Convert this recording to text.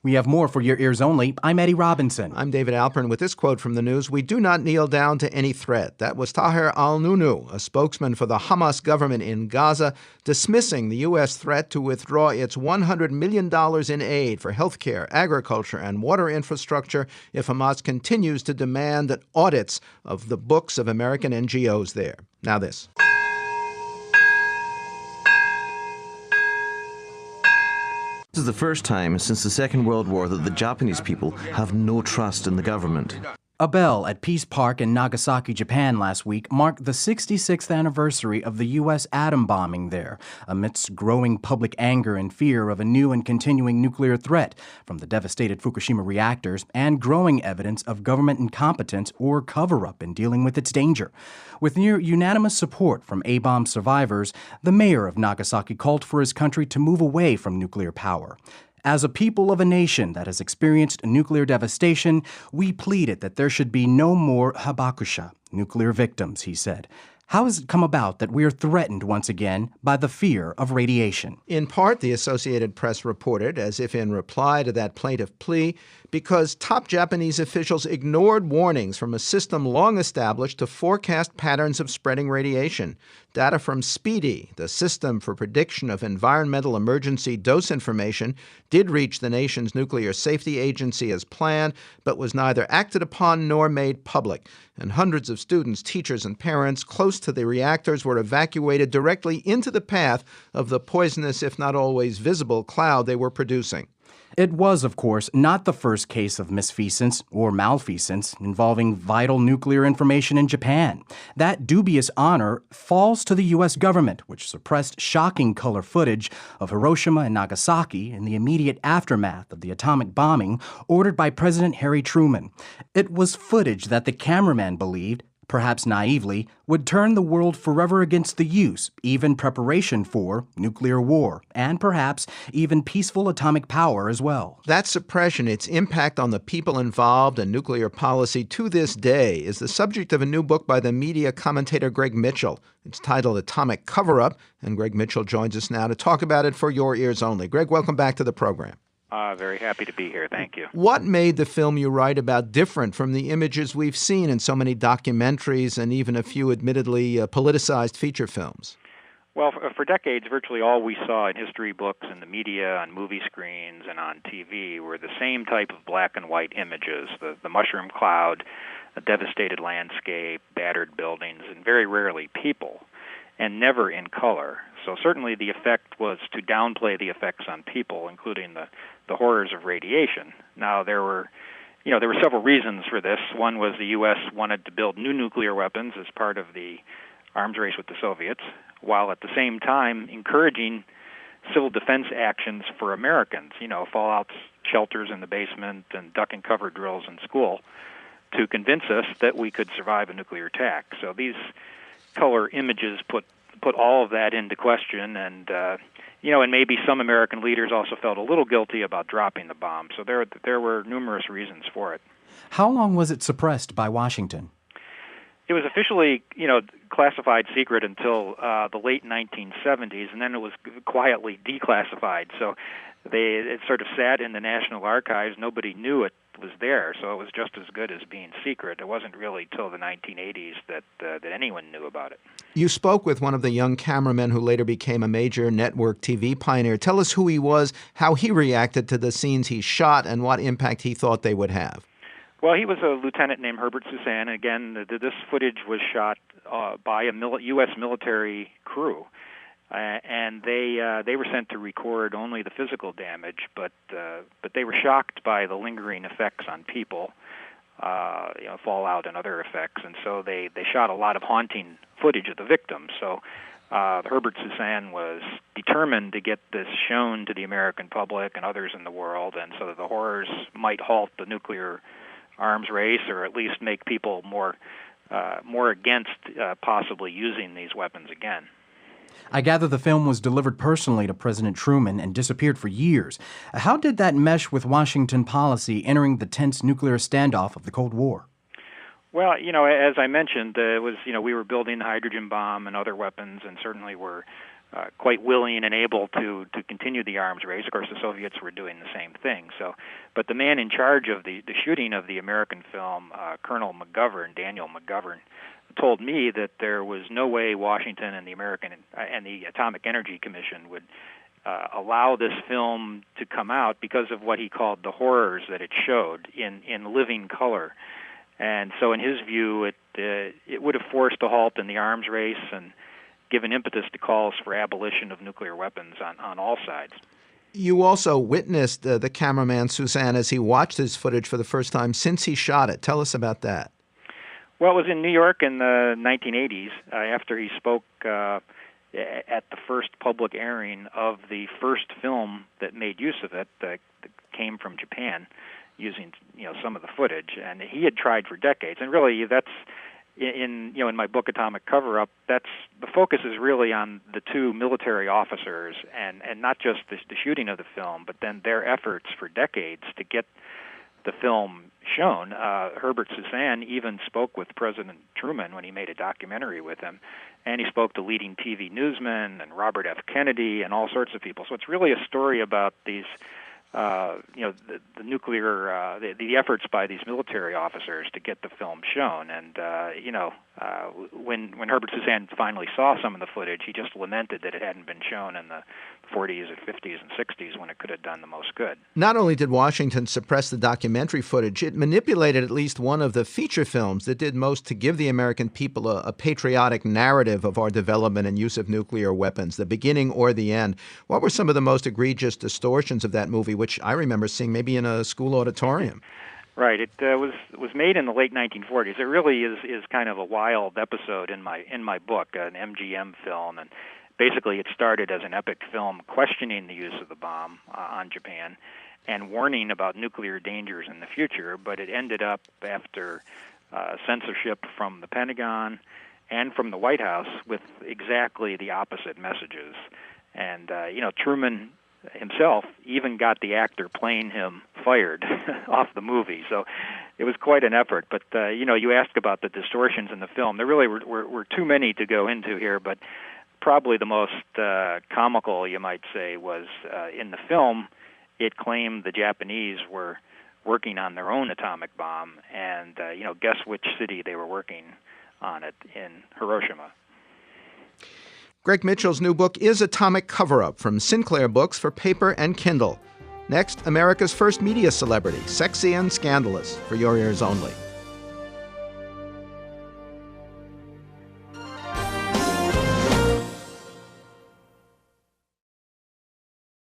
We have more for your ears only. I'm Eddie Robinson. I'm David Alpern with this quote from the news. "We do not kneel down to any threat." That was Taher al-Nunu, a spokesman for the Hamas government in Gaza, dismissing the U.S. threat to withdraw its $100 million in aid for healthcare, agriculture, and water infrastructure if Hamas continues to demand audits of the books of American NGOs there. Now this. This is the first time since the Second World War that the Japanese people have no trust in the government. A bell at Peace Park in Nagasaki, Japan last week marked the 66th anniversary of the U.S. atom bombing there, amidst growing public anger and fear of a new and continuing nuclear threat from the devastated Fukushima reactors and growing evidence of government incompetence or cover-up in dealing with its danger. With near unanimous support from A-bomb survivors, the mayor of Nagasaki called for his country to move away from nuclear power. As a people of a nation that has experienced nuclear devastation, we pleaded that there should be no more habakusha, nuclear victims, he said. How has it come about that we are threatened once again by the fear of radiation? In part, the Associated Press reported, as if in reply to that plaintiff plea, because top Japanese officials ignored warnings from a system long established to forecast patterns of spreading radiation. Data from SPEEDY, the System for Prediction of Environmental Emergency Dose Information, did reach the nation's nuclear safety agency as planned, but was neither acted upon nor made public. And hundreds of students, teachers, and parents close to the reactors were evacuated directly into the path of the poisonous, if not always visible, cloud they were producing. It was, of course, not the first case of misfeasance or malfeasance involving vital nuclear information in Japan. That dubious honor falls to the U.S. government, which suppressed shocking color footage of Hiroshima and Nagasaki in the immediate aftermath of the atomic bombing ordered by President Harry Truman. It was footage that the cameraman believed, perhaps naively, would turn the world forever against the use, even preparation for, nuclear war, and perhaps even peaceful atomic power as well. That suppression, its impact on the people involved in nuclear policy to this day, is the subject of a new book by the media commentator Greg Mitchell. It's titled Atomic Cover-Up, and Greg Mitchell joins us now to talk about it for your ears only. Greg, welcome back to the program. Very happy to be here. Thank you. What made the film you write about different from the images we've seen in so many documentaries and even a few admittedly politicized feature films? Well, for decades, virtually all we saw in history books and the media, on movie screens and on TV, were the same type of black and white images, the mushroom cloud, a devastated landscape, battered buildings, and very rarely people, and never in color. So certainly the effect was to downplay the effects on people, including the horrors of radiation. Now, there were several reasons for this. One was the U.S. wanted to build new nuclear weapons as part of the arms race with the Soviets, while at the same time encouraging civil defense actions for Americans, fallout shelters in the basement and duck and cover drills in school, to convince us that we could survive a nuclear attack. So these color images put all of that into question, and and maybe some American leaders also felt a little guilty about dropping the bomb. So there were numerous reasons for it. How long was it suppressed by Washington? It was officially, classified secret until the late 1970s, and then it was quietly declassified. So it sort of sat in the National Archives. Nobody knew it was there, so it was just as good as being secret. It wasn't really till the 1980s that anyone knew about it. You spoke with one of the young cameramen who later became a major network TV pioneer. Tell us who he was, how he reacted to the scenes he shot, and what impact he thought they would have. Well, he was a lieutenant named Herbert Susan. Again, this footage was shot by a U.S. military crew, and they were sent to record only the physical damage, but they were shocked by the lingering effects on people, fallout and other effects, and so they shot a lot of haunting footage of the victims. So Herbert Susan was determined to get this shown to the American public and others in the world, and so that the horrors might halt the nuclear arms race, or at least make people more against possibly using these weapons again. I gather the film was delivered personally to President Truman and disappeared for years. How did that mesh with Washington policy entering the tense nuclear standoff of the Cold War? Well, as I mentioned, it was we were building the hydrogen bomb and other weapons, and certainly were quite willing and able to continue the arms race. Of course, the Soviets were doing the same thing. But the man in charge of the shooting of the American film, Colonel McGovern, Daniel McGovern, told me that there was no way Washington and the Atomic Energy Commission would allow this film to come out because of what he called the horrors that it showed in living color. And so, in his view, it would have forced a halt in the arms race and given impetus to calls for abolition of nuclear weapons on all sides. You also witnessed the cameraman, Suzanne, as he watched his footage for the first time since he shot it. Tell us about that. Well, it was in New York in the 1980s after he spoke at the first public airing of the first film that made use of it that came from Japan, using some of the footage. And he had tried for decades, and really that's in my book Atomic Cover-Up, that's the focus is really on the two military officers and not just the shooting of the film, but then their efforts for decades to get the film shown. Herbert Suzanne even spoke with President Truman when he made a documentary with him, and he spoke to leading TV newsmen and Robert F. Kennedy and all sorts of people. So it's really a story about these the nuclear, the efforts by these military officers to get the film shown. And, when Herbert Suzanne finally saw some of the footage, he just lamented that it hadn't been shown in the 40s and 50s and 60s when it could have done the most good. Not only did Washington suppress the documentary footage, it manipulated at least one of the feature films that did most to give the American people a patriotic narrative of our development and use of nuclear weapons, the beginning or the end. What were some of the most egregious distortions of that movie, which I remember seeing maybe in a school auditorium? Right. It was made in the late 1940s. It really is kind of a wild episode in my book, an MGM film, and basically it started as an epic film questioning the use of the bomb on Japan and warning about nuclear dangers in the future, but it ended up after censorship from the Pentagon and from the White House with exactly the opposite messages. And Truman himself even got the actor playing him fired off the movie. So it was quite an effort. But, you asked about the distortions in the film. There really were too many to go into here, but probably the most comical, you might say, was in the film, it claimed the Japanese were working on their own atomic bomb, and, guess which city they were working on it, in Hiroshima. Greg Mitchell's new book is Atomic Cover-Up, from Sinclair Books for paper and Kindle. Next, America's first media celebrity, sexy and scandalous, for your ears only.